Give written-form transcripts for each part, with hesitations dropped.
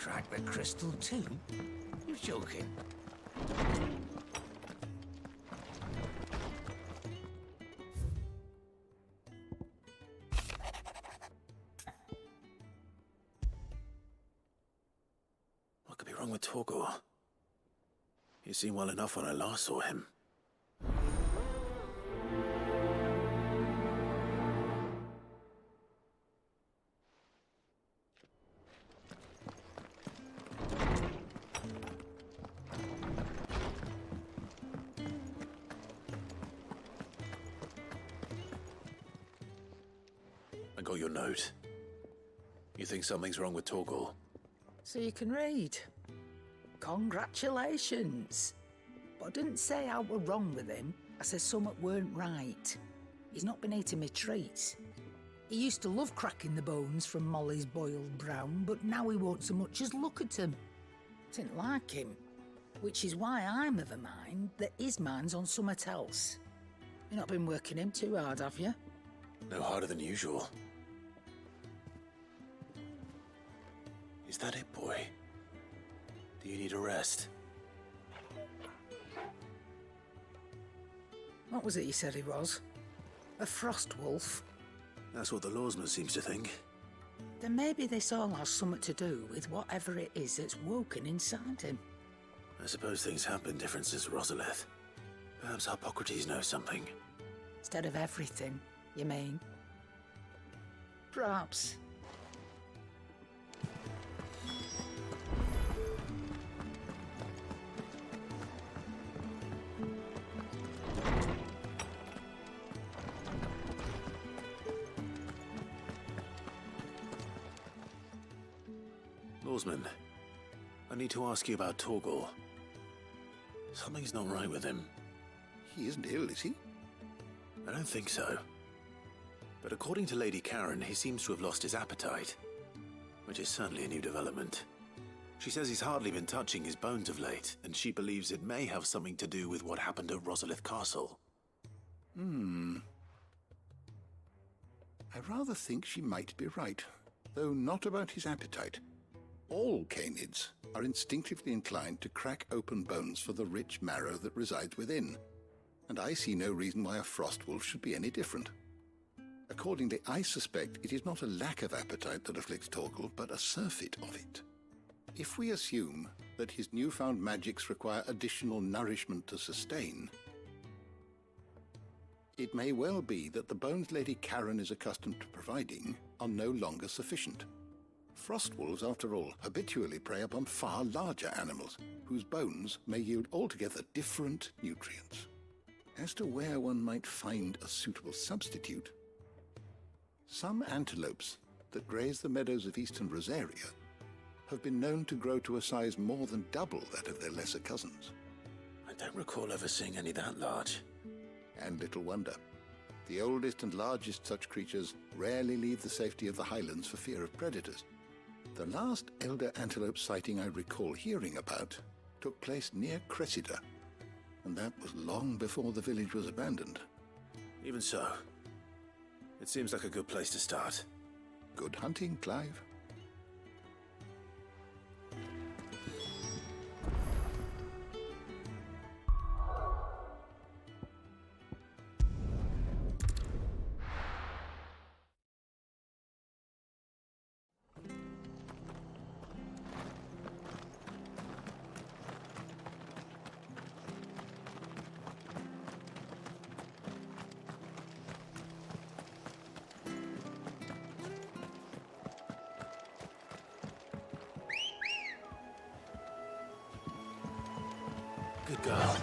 crack the crystal too? You're joking. What could be wrong with Torgor? He seemed well enough when I last saw him. I got your note. You think something's wrong with Torgor? So you can read. Congratulations. But I didn't say I were wrong with him. I said something weren't right. He's not been eating me treats. He used to love cracking the bones from Molly's boiled brown, but now he won't so much as look at them. Didn't like him. Which is why I'm of a mind that his mind's on something else. You've not been working him too hard, have you? No harder than usual. Is that it, boy? Do you need a rest? What was it you said he was? A frost wolf? That's what the lawsman seems to think. Then maybe this all has something to do with whatever it is that's woken inside him. I suppose things have been different since Rosalith. Perhaps Hippocrates knows something. Instead of everything, you mean? Perhaps. Lawsman, I need to ask you about Torgor. Something's not right with him. He isn't ill, is he? I don't think so. But according to Lady Karen, he seems to have lost his appetite, which is certainly a new development. She says he's hardly been touching his bones of late, and she believes it may have something to do with what happened at Rosalith Castle. I rather think she might be right, though not about his appetite. All canids are instinctively inclined to crack open bones for the rich marrow that resides within, and I see no reason why a frost wolf should be any different. Accordingly, I suspect it is not a lack of appetite that afflicts Torgor, but a surfeit of it. If we assume that his newfound magics require additional nourishment to sustain, it may well be that the bones Lady Karen is accustomed to providing are no longer sufficient. Frost wolves, after all, habitually prey upon far larger animals, whose bones may yield altogether different nutrients. As to where one might find a suitable substitute, some antelopes that graze the meadows of eastern Rosaria have been known to grow to a size more than double that of their lesser cousins. I don't recall ever seeing any that large. And little wonder. The oldest and largest such creatures rarely leave the safety of the highlands for fear of predators. The last elder antelope sighting I recall hearing about took place near Cressida, and that was long before the village was abandoned. Even so, it seems like a good place to start. Good hunting, Clive. Good girl.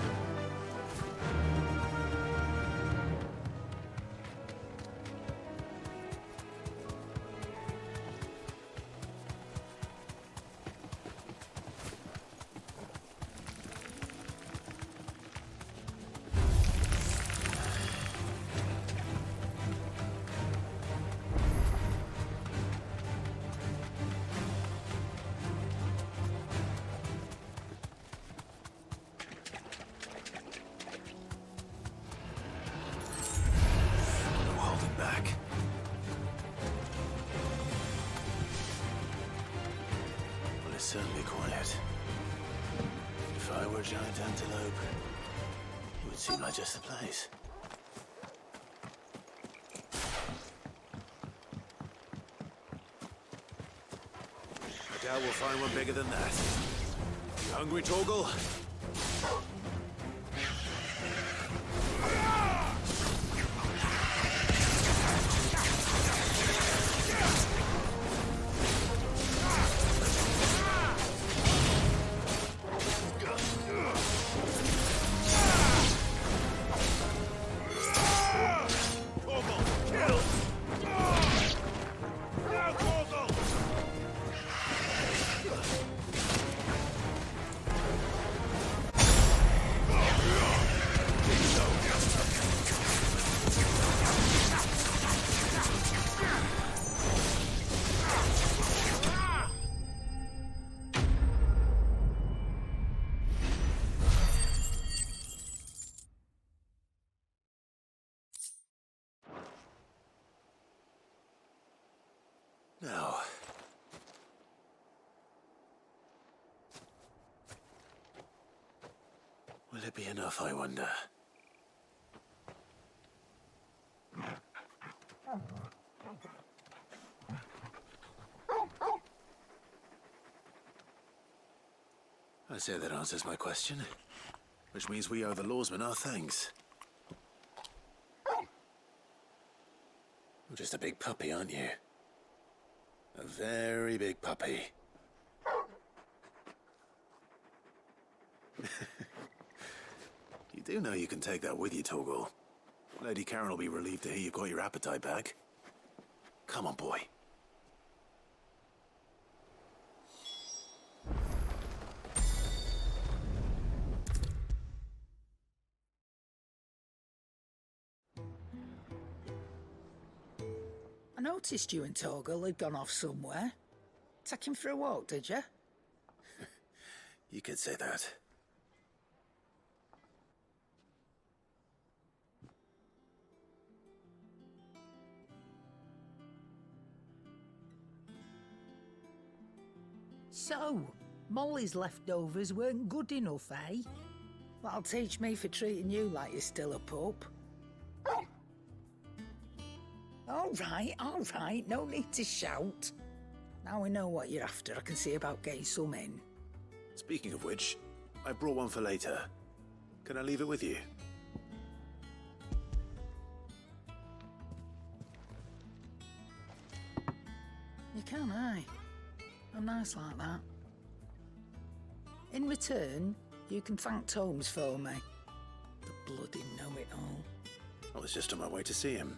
certainly quiet. If I were a giant antelope, it would seem like just the place. I doubt we'll find one bigger than that. You hungry, Torgal? Now, will it be enough, I wonder? I say that answers my question, which means we owe the lawsman our thanks. You're just a big puppy, aren't you? A very big puppy. You do know you can take that with you, Torgal. Lady Karen will be relieved to hear you've got your appetite back. Come on, boy. I noticed you and Torgal had gone off somewhere. Take him for a walk, did you? You could say that. So, Molly's leftovers weren't good enough, eh? That'll teach me for treating you like you're still a pup. All right, no need to shout. Now we know what you're after, I can see about getting some in. Speaking of which, I brought one for later. Can I leave it with you? You can, aye. I'm nice like that. In return, you can thank Tomes for me. The bloody know-it-all. I was just on my way to see him.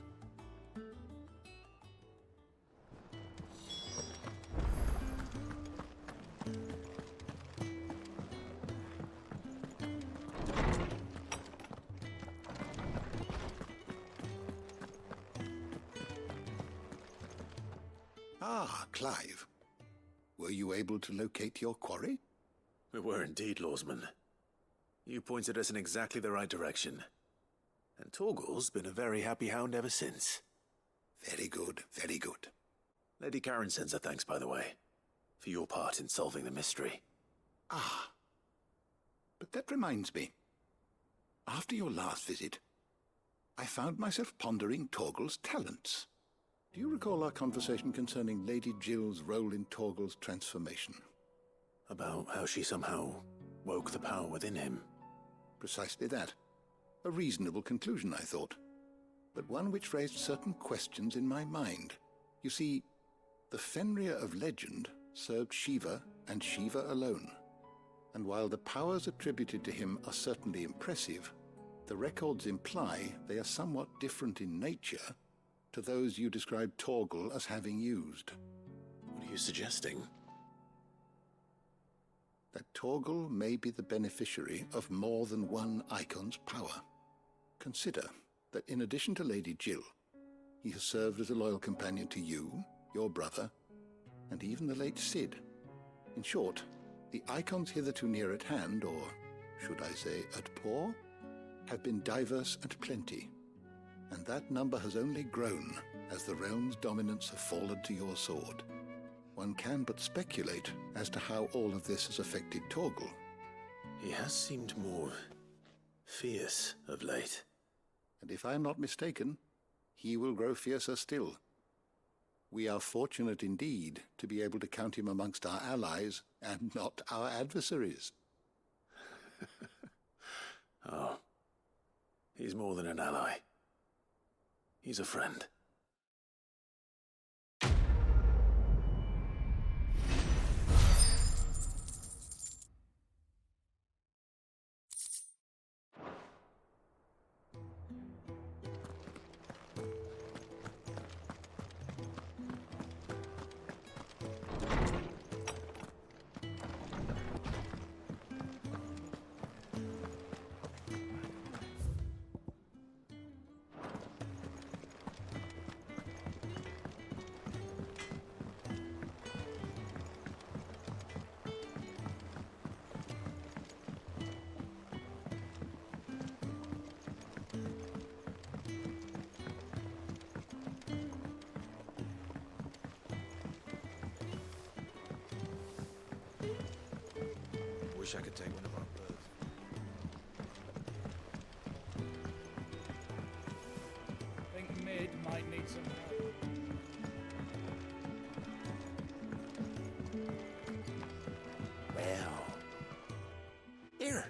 Ah, Clive. Were you able to locate your quarry? We were indeed, lawsman. You pointed us in exactly the right direction. And Torgal's been a very happy hound ever since. Very good, very good. Lady Karen sends her thanks, by the way, for your part in solving the mystery. Ah. But that reminds me. After your last visit, I found myself pondering Torgal's talents. Do you recall our conversation concerning Lady Jill's role in Torgal's transformation? About how she somehow woke the power within him. Precisely that. A reasonable conclusion, I thought, but one which raised certain questions in my mind. You see, the Fenrir of legend served Shiva and Shiva alone, and while the powers attributed to him are certainly impressive, the records imply they are somewhat different in nature to those you described Torgal as having used. What are you suggesting? That Torgal may be the beneficiary of more than one icon's power. Consider that in addition to Lady Jill, he has served as a loyal companion to you, your brother, and even the late Cid. In short, the icons hitherto near at hand, or should I say at paw, have been diverse and plenty, and that number has only grown as the realm's dominance have fallen to your sword. One can but speculate as to how all of this has affected Torgal. He has seemed more fierce of late. And if I am not mistaken, he will grow fiercer still. We are fortunate indeed to be able to count him amongst our allies and not our adversaries. Oh, he's more than an ally. He's a friend. Wish I could take one of our birds. Think Mid might need some help. Well. Here,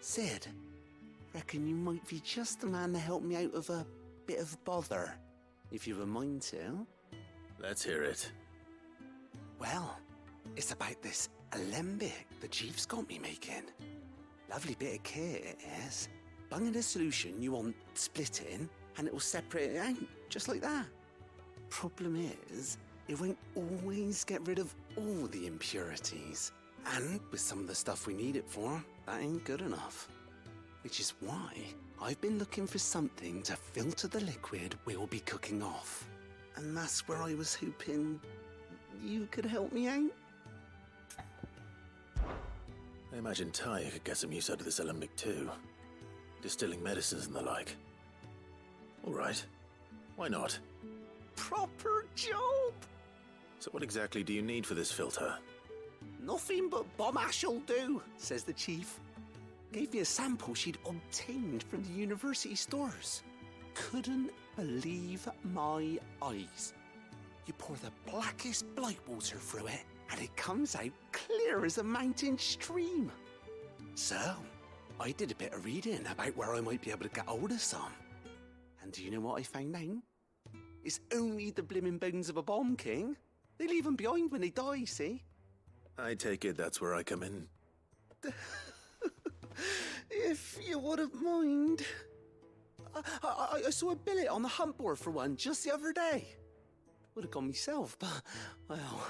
Sid. Reckon you might be just the man to help me out of a bit of bother, if you've a mind to. Let's hear it. Well, it's about this alembic the chief's got me making. Lovely bit of kit it is. Bunging a solution you want splitting, and it'll separate it out, just like that. Problem is, it won't always get rid of all the impurities. And with some of the stuff we need it for, that ain't good enough. Which is why I've been looking for something to filter the liquid we'll be cooking off. And that's where I was hoping you could help me out. I imagine Tyre could get some use out of this alembic too. Distilling medicines and the like. All right. Why not? Proper job! So what exactly do you need for this filter? Nothing but bomb ash'll do, says the chief. Gave me a sample she'd obtained from the university stores. Couldn't believe my eyes. You pour the blackest blight water through it, and it comes out clear as a mountain stream. So, I did a bit of reading about where I might be able to get hold of some. And do you know what I found out? It's only the blimmin' bones of a bomb king. They leave them behind when they die, see? I take it that's where I come in. If you wouldn't mind. I saw a billet on the hunt board for one just the other day. Would have gone myself, but, well,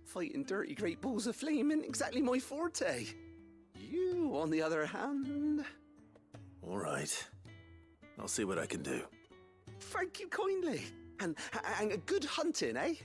fighting dirty great balls of flame isn't exactly my forte. You, on the other hand... All right. I'll see what I can do. Thank you kindly. And a good hunting, eh?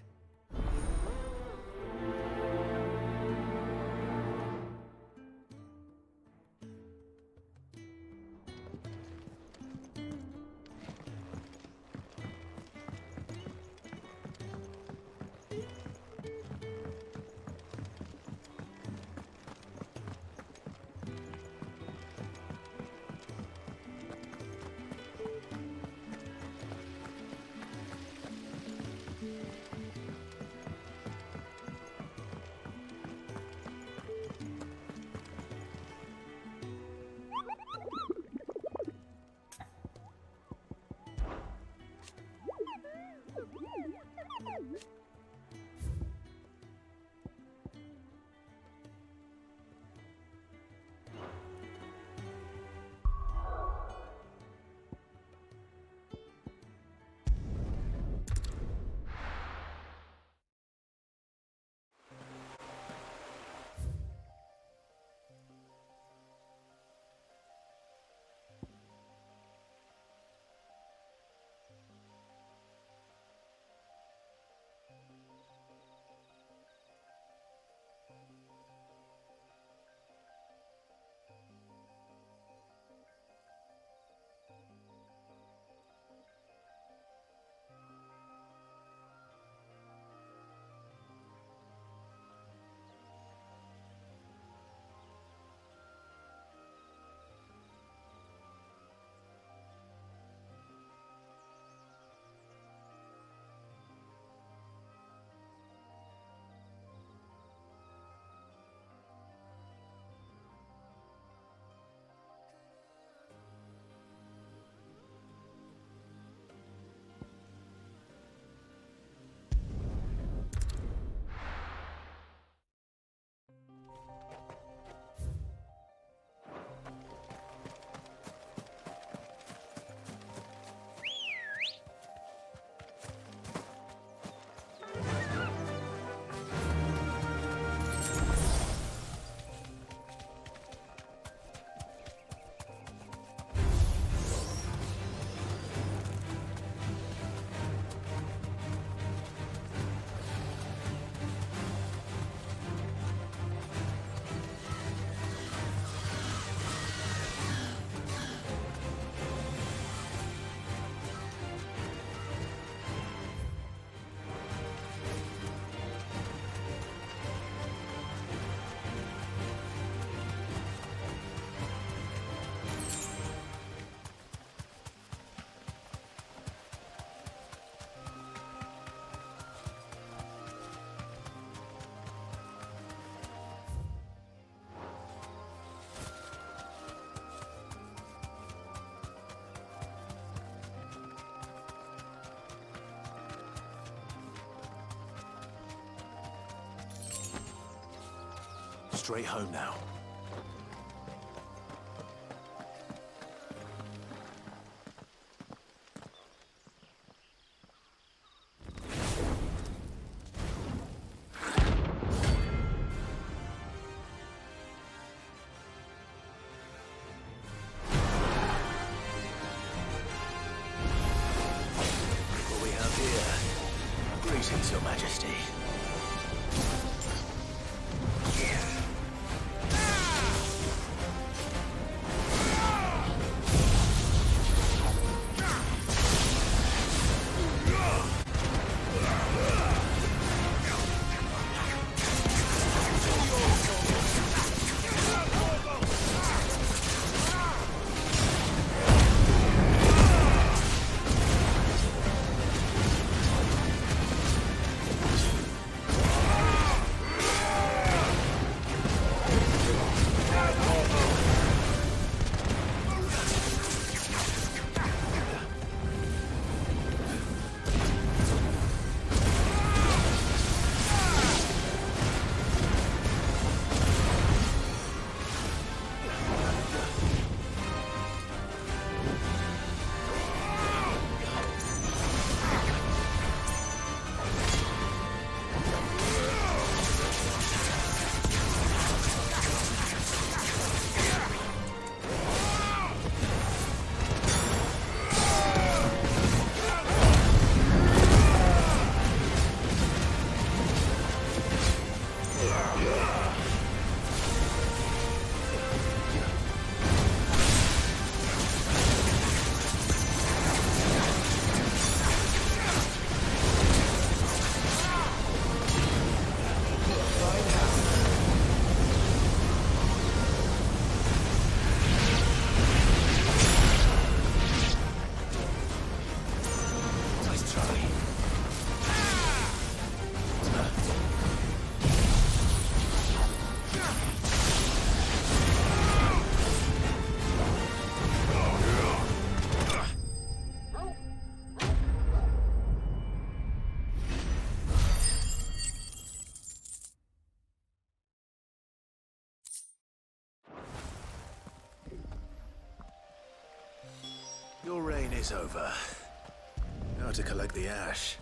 straight home now. What we have here? Greetings, Your Majesty. Your reign is over. Now to collect the ash.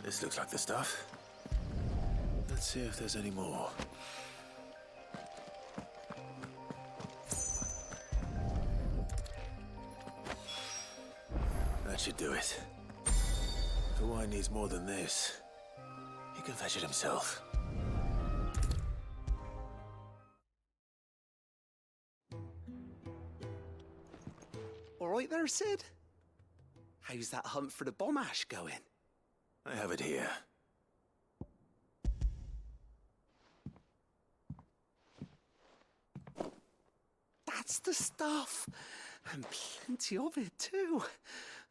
This looks like the stuff. Let's see if there's any more. That should do it. If the wine needs more than this, he can fetch it himself. All right there, Sid? How's that hunt for the bomb ash going? I have it here. That's the stuff. And plenty of it, too.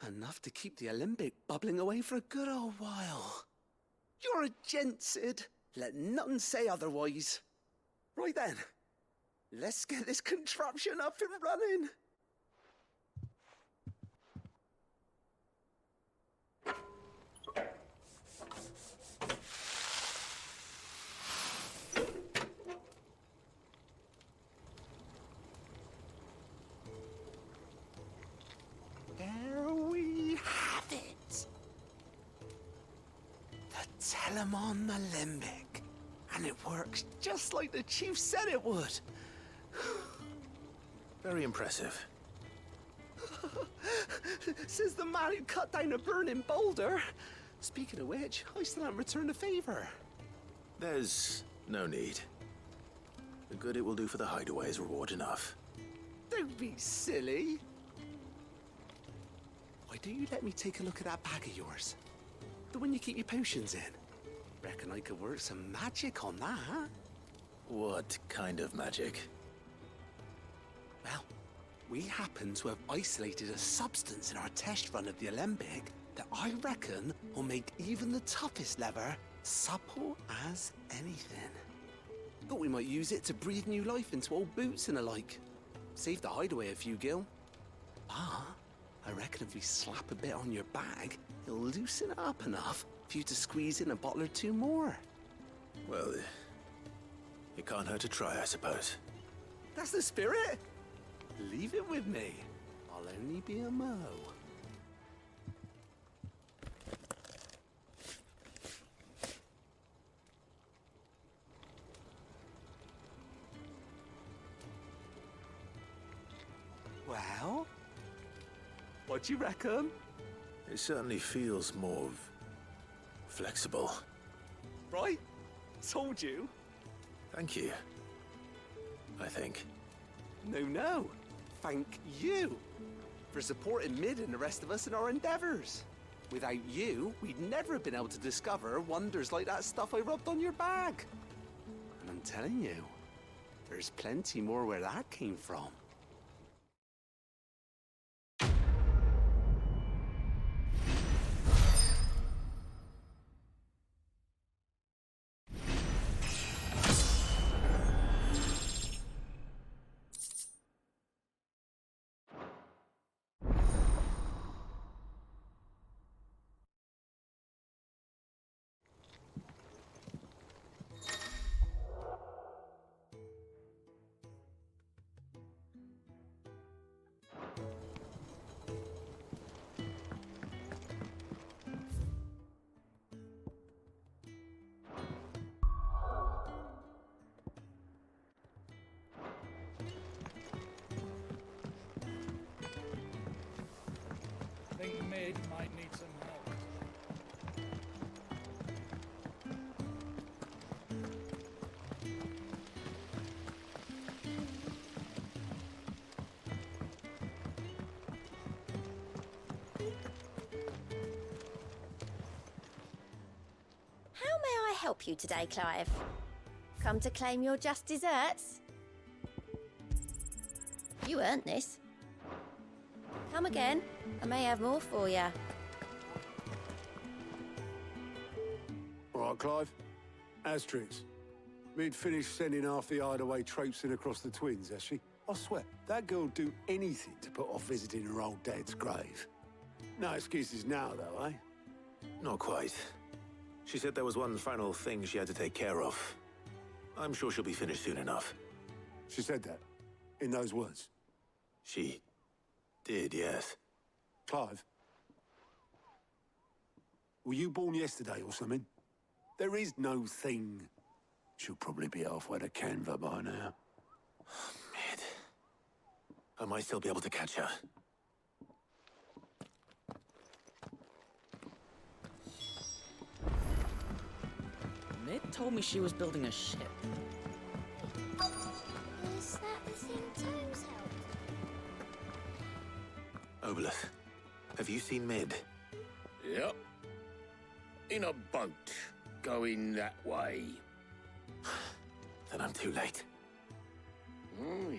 Enough to keep the alembic bubbling away for a good old while. You're a gent, Sid. Let none say otherwise. Right then, let's get this contraption up and running. There we have it. The Telemon Alembic. And it works just like the chief said it would. Very impressive. Says the man who cut down a burning boulder. Speaking of which, I still haven't returned the favor. There's no need. The good it will do for the hideaway is reward enough. Don't be silly. Why don't you let me take a look at that bag of yours? The one you keep your potions in. Reckon I could work some magic on that. What kind of magic? Well, we happen to have isolated a substance in our test run of the alembic that I reckon will make even the toughest leather supple as anything. Thought we might use it to breathe new life into old boots and the like. Save the hideaway a few gil. Ah, I reckon if we slap a bit on your bag, it'll loosen it up enough for you to squeeze in a bottle or two more. Well, It can't hurt to try, I suppose. That's the spirit. Leave it with me. I'll only be a mo. Well, what do you reckon? It certainly feels more flexible. Right? Told you. Thank you. I think. No. Thank you for supporting Mid and the rest of us in our endeavors. Without you, we'd never have been able to discover wonders like that stuff I rubbed on your bag. And I'm telling you, there's plenty more where that came from. I think Mid might need some help. How may I help you today, Clive? Come to claim your just desserts? You earned this. Come again. I may have more for you. All right, Clive. Asterix. Mid finished sending half the hideaway traipsing across the twins, has she? I swear, that girl'd do anything to put off visiting her old dad's grave. No excuses now, though, eh? Not quite. She said there was one final thing she had to take care of. I'm sure she'll be finished soon enough. She said that, in those words. She did, yes. Clive, were you born yesterday or something? There is no thing. She'll probably be halfway to Canva by now. Mid. I might still be able to catch her. Mid told me she was building a ship. Is that the thing Tomes held? Obelith, have you seen Mid? Yep. In a boat, going that way. Then I'm too late.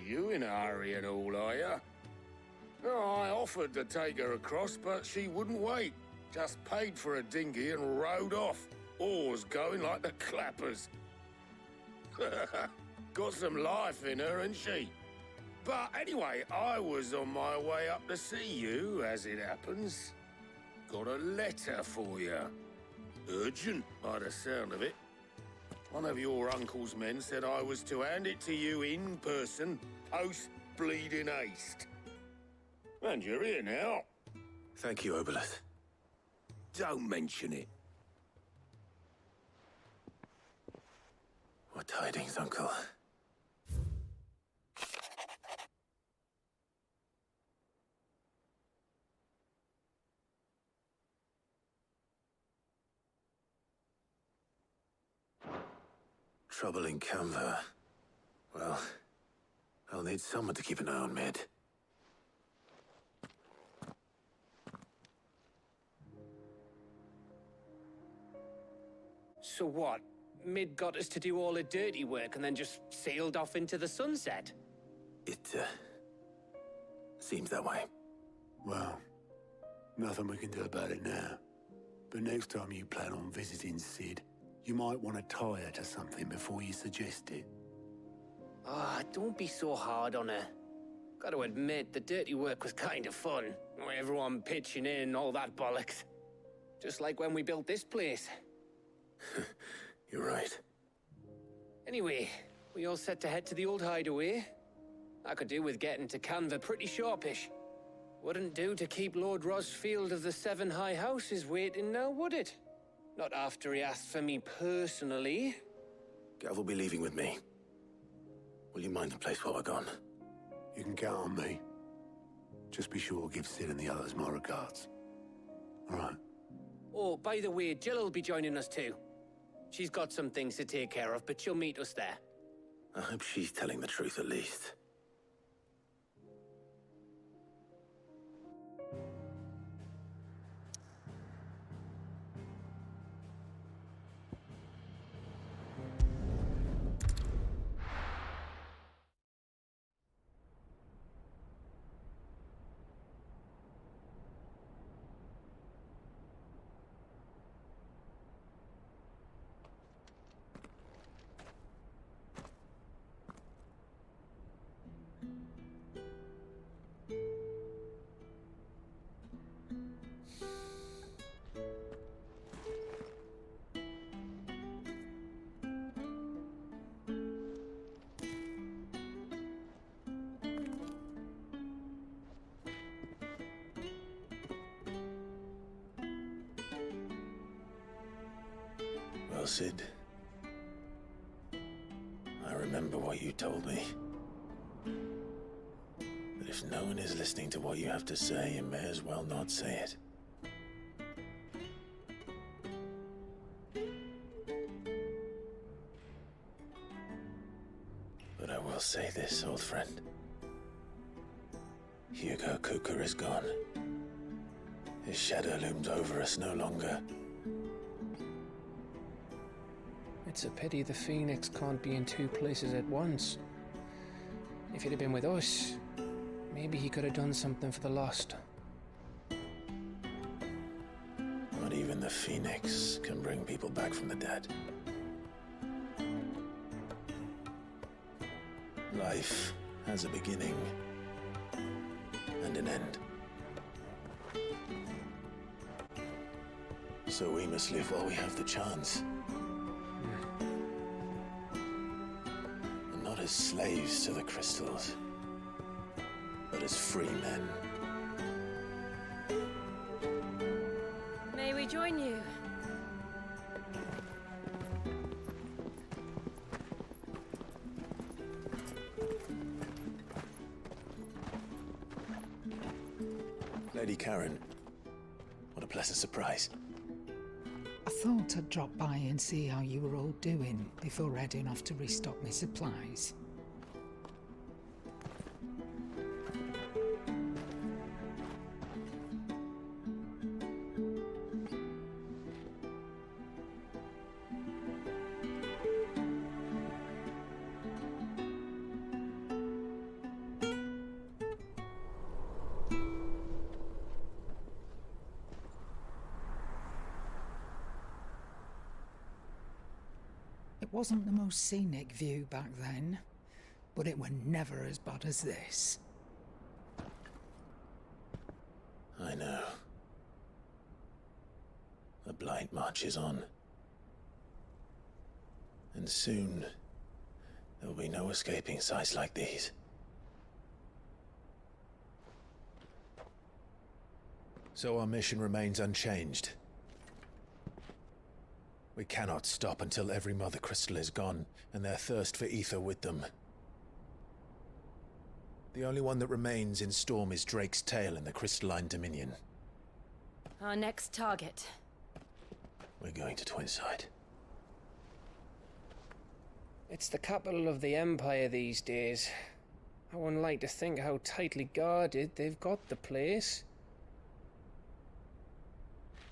You in a hurry and all, are you? No, I offered to take her across, but she wouldn't wait. Just paid for a dinghy and rowed off. Oars going like the clappers. Got some life in her, ain't she? But anyway, I was on my way up to see you, as it happens. Got a letter for you. Urgent, by the sound of it. One of your uncle's men said I was to hand it to you in person, post-bleeding haste. And you're here now. Thank you, Obelith. Don't mention it. What tidings, Uncle? Trouble in Canva. Well, I'll need someone to keep an eye on Mid. So what? Mid got us to do all the dirty work and then just sailed off into the sunset? It, seems that way. Well, nothing we can do about it now. But next time you plan on visiting Sid, you might want to tie her to something before you suggest it. Ah, don't be so hard on her. Gotta admit, the dirty work was kind of fun. Everyone pitching in, all that bollocks. Just like when we built this place. You're right. Anyway, We all set to head to the old hideaway? I could do with getting to Canva pretty sharpish. Wouldn't do to keep Lord Rosfield of the Seven High Houses waiting now, would it? Not after he asked for me personally. Gav will be leaving with me. Will you mind the place while we're gone? You can count on me. Just be sure to give Sid and the others my regards. All right. Oh, by the way, Jill will be joining us too. She's got some things to take care of, but she'll meet us there. I hope she's telling the truth at least. Well, Sid, I remember what you told me. That if no one is listening to what you have to say, you may as well not say it. But I will say this, old friend. Hugo Cooker is gone. His shadow looms over us no longer. It's a pity the Phoenix can't be in two places at once. If he'd have been with us, maybe he could have done something for the lost. Not even the Phoenix can bring people back from the dead. Life has a beginning and an end. So we must live while we have the chance. And not as slaves to the crystals, but as free men. May we join you? Lady Karen, what a pleasant surprise. I thought I'd drop by and see how you were all doing before heading off to restock my supplies. It wasn't the most scenic view back then, but it were never as bad as this. I know. The blight marches on. And soon, there will be no escaping sights like these. So our mission remains unchanged. We cannot stop until every Mother Crystal is gone, and their thirst for ether with them. The only one that remains in Storm is Drake's Tail in the Crystalline Dominion. Our next target. We're going to Twinside. It's the capital of the Empire these days. I wouldn't like to think how tightly guarded they've got the place.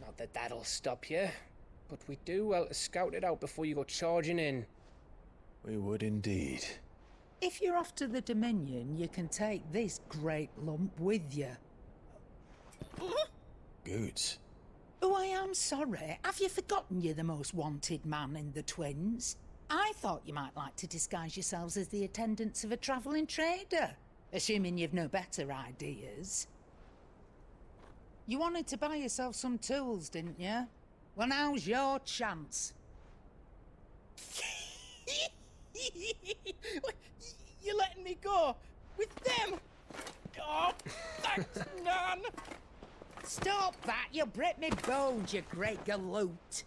Not that that'll stop you. But we do well to scout it out before you go charging in. We would indeed. If you're off to the Dominion, you can take this great lump with you. Goods. Oh, I am sorry. Have you forgotten you're the most wanted man in the Twins? I thought you might like to disguise yourselves as the attendants of a travelling trader, assuming you've no better ideas. You wanted to buy yourself some tools, didn't you? Well, now's your chance. You're letting me go? With them? Oh, thanks, Nan! Stop that! You'll break me bones, you great galoot!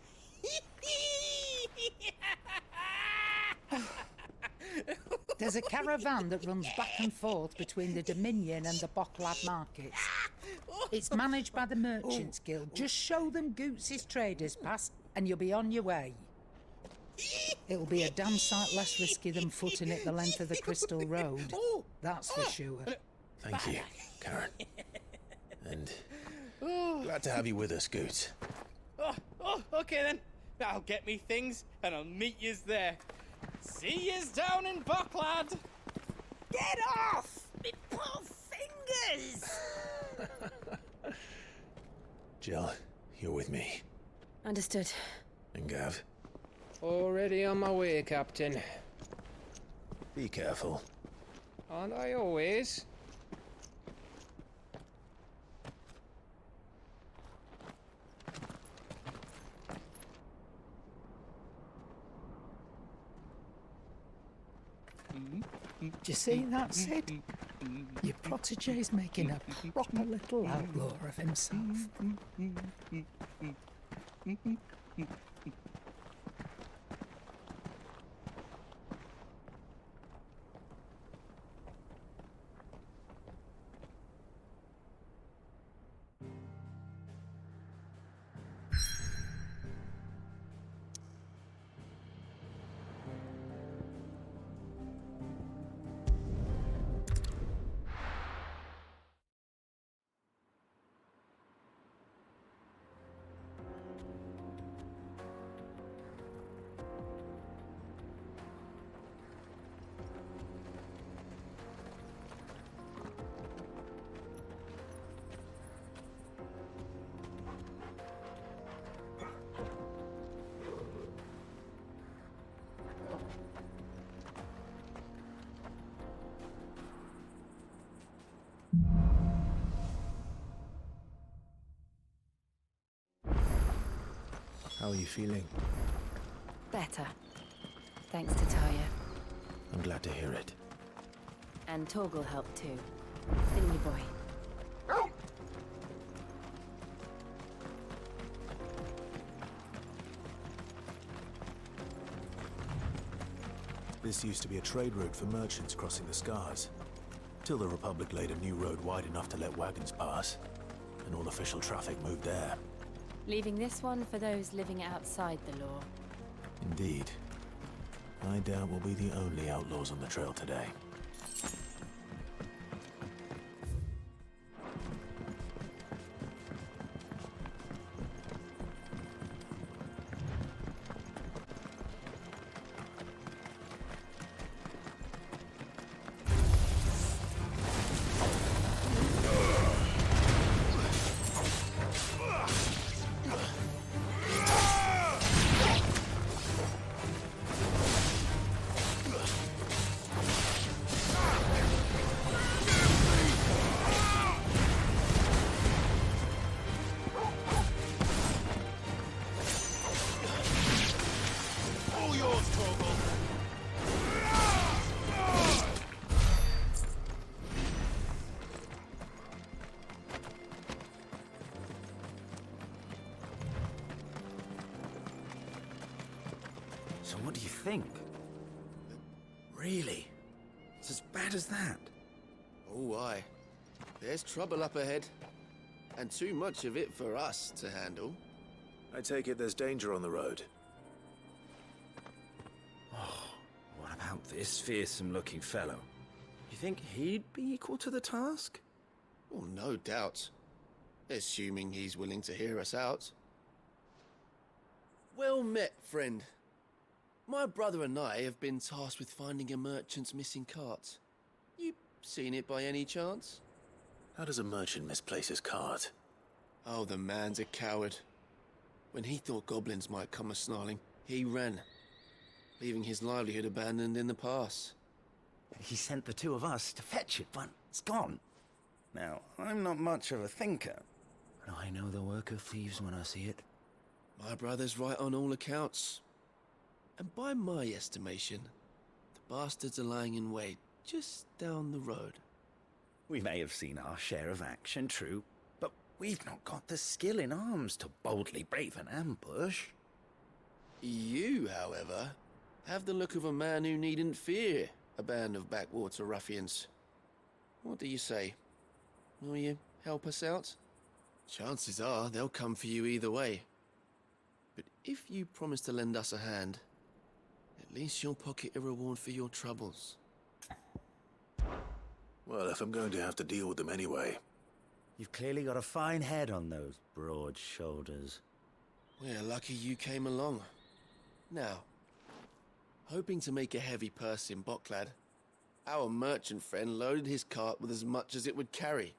There's a caravan that runs back and forth between the Dominion and the Bocklad markets. It's managed by the Merchants Guild. Just show them Goots' traders pass and you'll be on your way. It'll be a damn sight less risky than footing it the length of the Crystal Road. That's for sure. Thank you, Karen. And glad to have you with us, Goots. Okay then. I'll get me things and I'll meet yous there. See yous down in Bocklad. Get off! Me poor fingers! Jill, you're with me. Understood. And Gav? Already on my way, Captain. Be careful. Aren't I always? Do you see that, Sid? Your protege's making a proper little outlaw of himself. How are you feeling? Better. Thanks to Taya. I'm glad to hear it. And Torgal helped too. Didn't you, boy? This used to be a trade route for merchants crossing the Scars. Till the Republic laid a new road wide enough to let wagons pass, and all official traffic moved there. Leaving this one for those living outside the law. Indeed. I doubt we'll be the only outlaws on the trail today. So what do you think? Really? It's as bad as that? Oh, aye. There's trouble up ahead. And too much of it for us to handle. I take it there's danger on the road. Oh, what about this fearsome-looking fellow? You think he'd be equal to the task? Oh, no doubt. Assuming he's willing to hear us out. Well met, friend. My brother and I have been tasked with finding a merchant's missing cart. You seen it by any chance? How does a merchant misplace his cart? Oh, the man's a coward. When he thought goblins might come a-snarling, he ran, leaving his livelihood abandoned in the pass. He sent the two of us to fetch it, but it's gone. Now, I'm not much of a thinker, but I know the work of thieves when I see it. My brother's right on all accounts. And by my estimation, Bastards are lying in wait just down the road. We may have seen our share of action, true, but we've not got the skill in arms to boldly brave an ambush. You, however, have the look of a man who needn't fear a band of backwater ruffians. What do you say? Will you help us out? Chances are they'll come for you either way. But if you promise to lend us a hand, at least you'll pocket a reward for your troubles. Well, if I'm going to have to deal with them anyway. You've clearly got a fine head on those broad shoulders. We're lucky you came along. Now, hoping to make a heavy purse in Boklad, our merchant friend loaded his cart with as much as it would carry.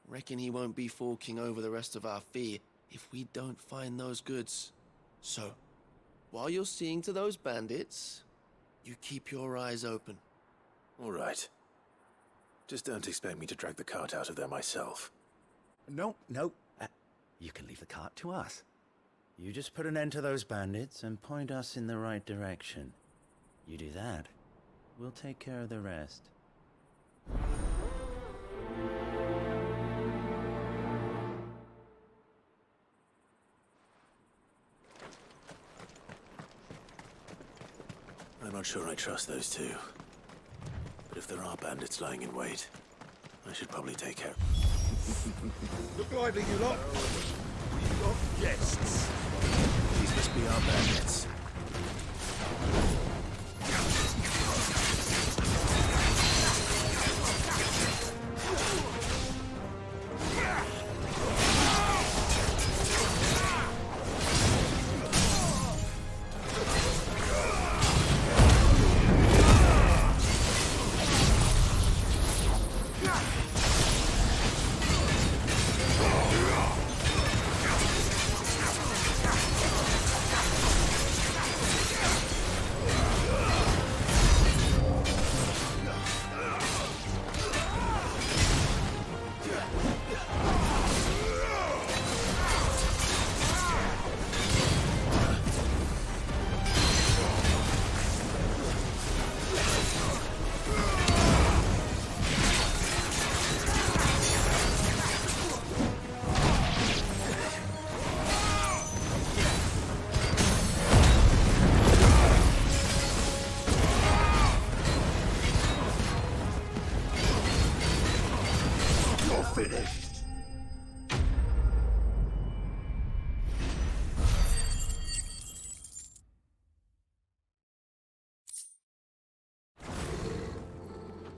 Reckon he won't be forking over the rest of our fee if we don't find those goods. So, while you're seeing to those bandits, you keep your eyes open. All right. Just don't expect me to drag the cart out of there myself. No. You can leave the cart to us. You just put an end to those bandits and point us in the right direction. You do that, we'll take care of the rest. I'm not sure I trust those two. But if there are bandits lying in wait, I should probably take care. Look lively, you lot. We've got guests. These must be our bandits.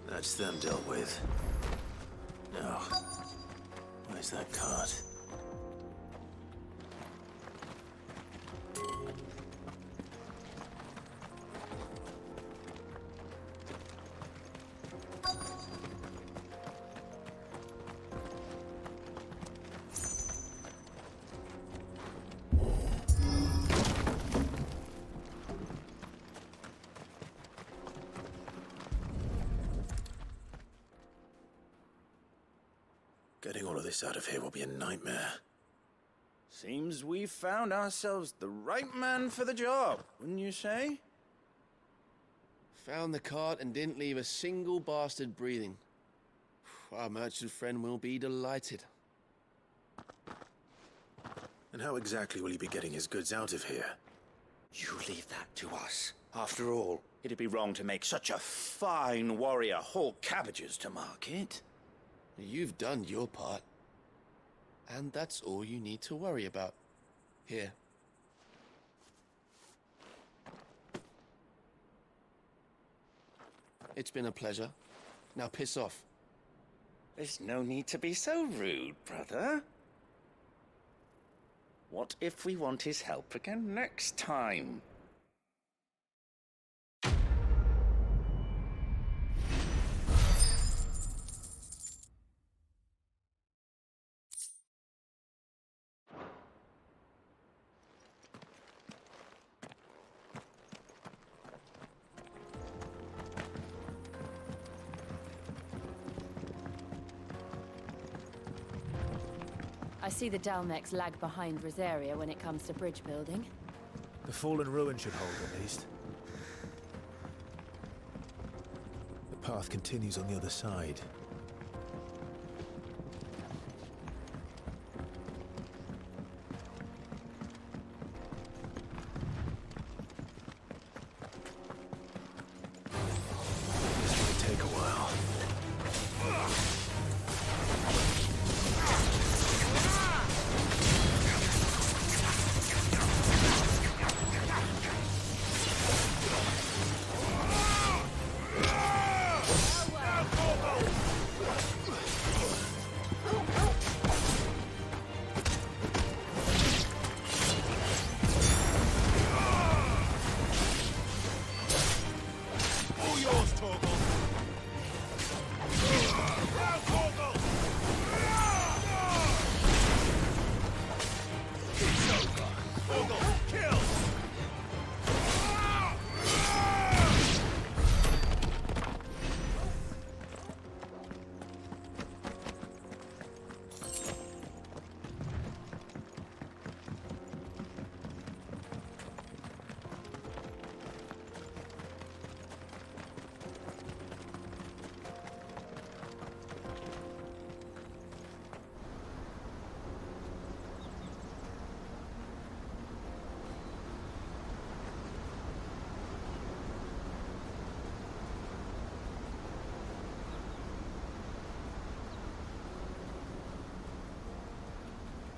That's them dealt with. Now, where's that cart? Getting all of this out of here will be a nightmare. Seems we've found ourselves the right man for the job, wouldn't you say? Found the cart and didn't leave a single bastard breathing. Our merchant friend will be delighted. And how exactly will he be getting his goods out of here? You leave that to us. After all, it'd be wrong to make such a fine warrior haul cabbages to market. You've done your part. And that's all you need to worry about. Here. It's been a pleasure. Now piss off. There's no need to be so rude, brother. What if we want his help again next time? I see the Dalmex lag behind Rosaria when it comes to bridge building. The fallen ruin should hold, at least. path continues on the other side. This might take a while.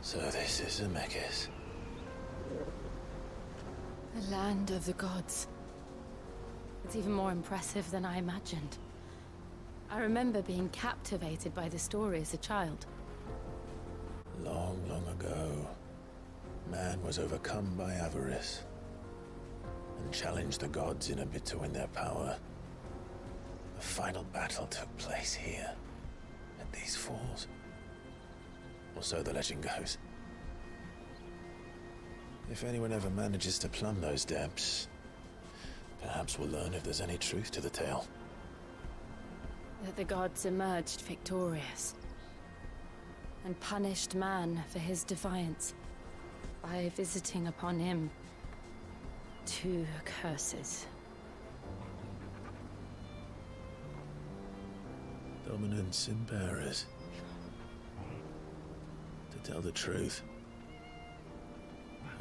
So this is Zemeckis. The land of the gods. It's even more impressive than I imagined. I remember being captivated by the story as a child. Long, long ago, man was overcome by avarice and challenged the gods in a bid to win their power. The final battle took place here, at these falls. Or so the legend goes. If anyone ever manages to plumb those depths, perhaps we'll learn if there's any truth to the tale. That the gods emerged victorious and punished man for his defiance by visiting upon him 2 curses. Dominance and bearers. To tell the truth,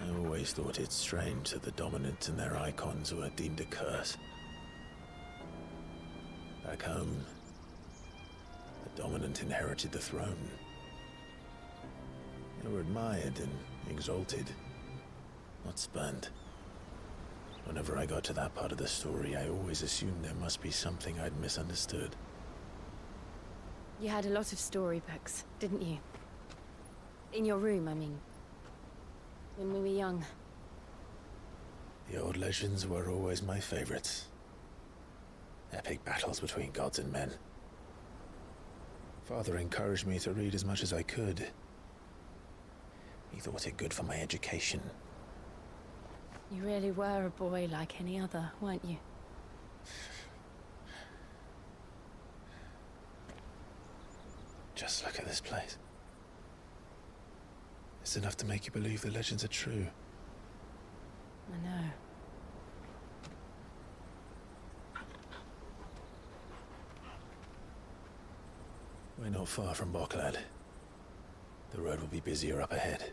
I always thought it strange that the dominant and their icons were deemed a curse. Back home, the dominant inherited the throne. They were admired and exalted, not spurned. Whenever I got to that part of the story, I always assumed there must be something I'd misunderstood. You had a lot of storybooks, didn't you? In your room, I mean. When we were young. The old legends were always my favorites. Epic battles between gods and men. Father encouraged me to read as much as I could. He thought it good for my education. You really were a boy like any other, weren't you? Just look at this place. It's enough to make you believe the legends are true. I know. We're not far from Boklad. The road will be busier up ahead.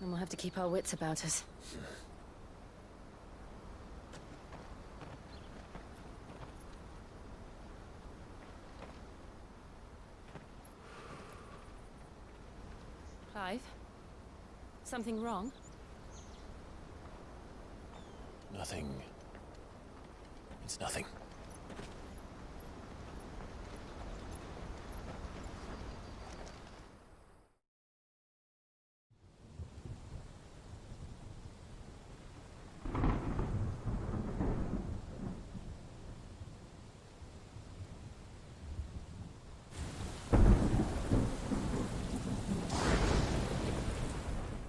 And we'll have to keep our wits about us. Clive? Something wrong? Nothing. It's nothing.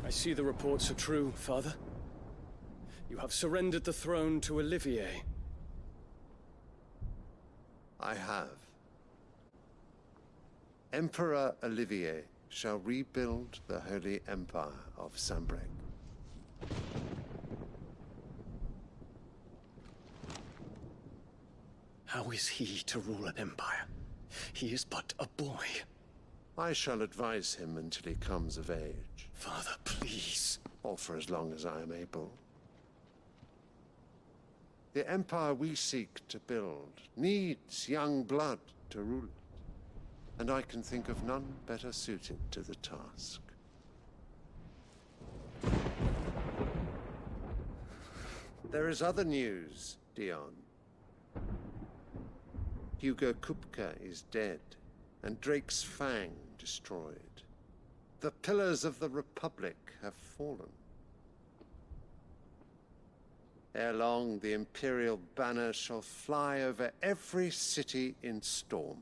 I see the reports are true, Father. You have surrendered the throne to Olivier. I have. Emperor Olivier shall rebuild the Holy Empire of Sanbreque. How is he to rule an empire? He is but a boy. I shall advise him until he comes of age. Father, please. Or for as long as I am able. The empire we seek to build needs young blood to rule it, and I can think of none better suited to the task. There is other news, Dion. Hugo Kupka is dead, and Drake's Fang destroyed. The pillars of the Republic have fallen. Ere long, the Imperial banner shall fly over every city in Storm.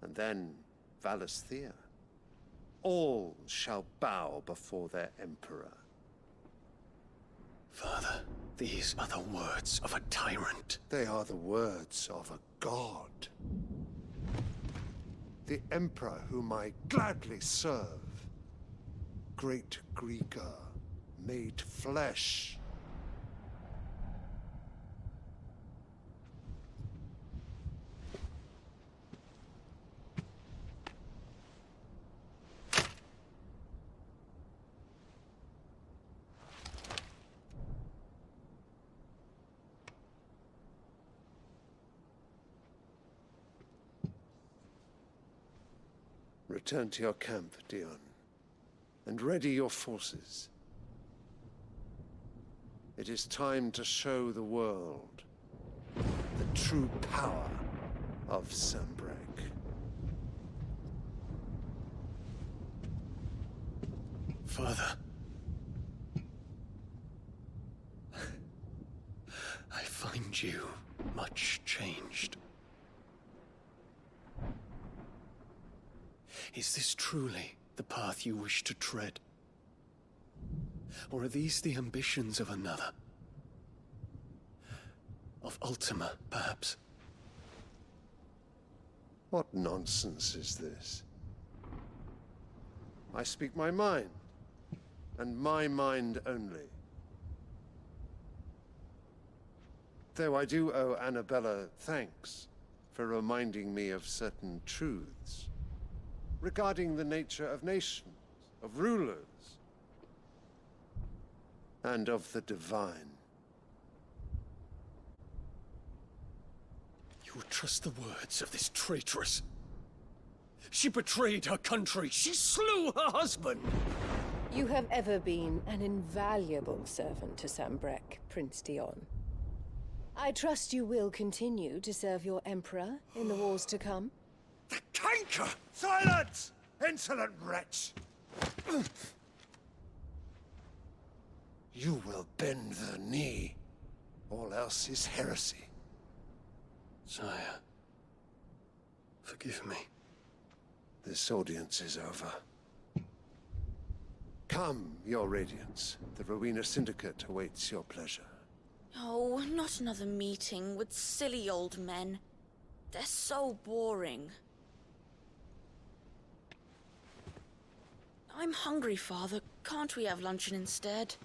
And then Valisthea. All shall bow before their Emperor. Father, these are the words of a tyrant. They are the words of a god. The Emperor whom I gladly serve. Great Greeker, made flesh. Return to your camp, Dion, and ready your forces. It is time to show the world the true power of Sanbreque. Father. I find you much changed. Is this truly the path you wish to tread? Or are these the ambitions of another? Of Ultima, perhaps? What nonsense is this? I speak my mind, and my mind only. Though I do owe Annabella thanks for reminding me of certain truths regarding the nature of nations, of rulers, and of the divine. You would trust the words of this traitress? She betrayed her country. She slew her husband. You have ever been an invaluable servant to Sanbreque, Prince Dion. I trust you will continue to serve your Emperor in the wars to come. The canker! Silence! Insolent wretch! You will bend the knee. All else is heresy. Sire, forgive me. This audience is over. Come, your Radiance. The Rowena Syndicate awaits your pleasure. Oh, not another meeting with silly old men. They're so boring. I'm hungry, Father. Can't we have luncheon instead?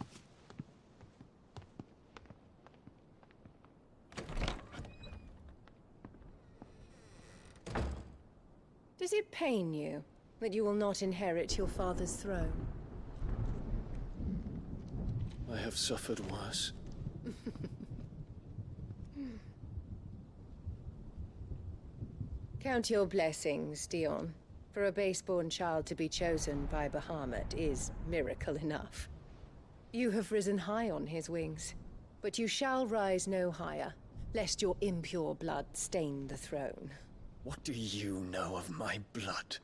Does it pain you that you will not inherit your father's throne? I have suffered worse. Count your blessings, Dion. For a base-born child to be chosen by Bahamut is miracle enough. You have risen high on his wings, but you shall rise no higher, lest your impure blood stain the throne. What do you know of my blood?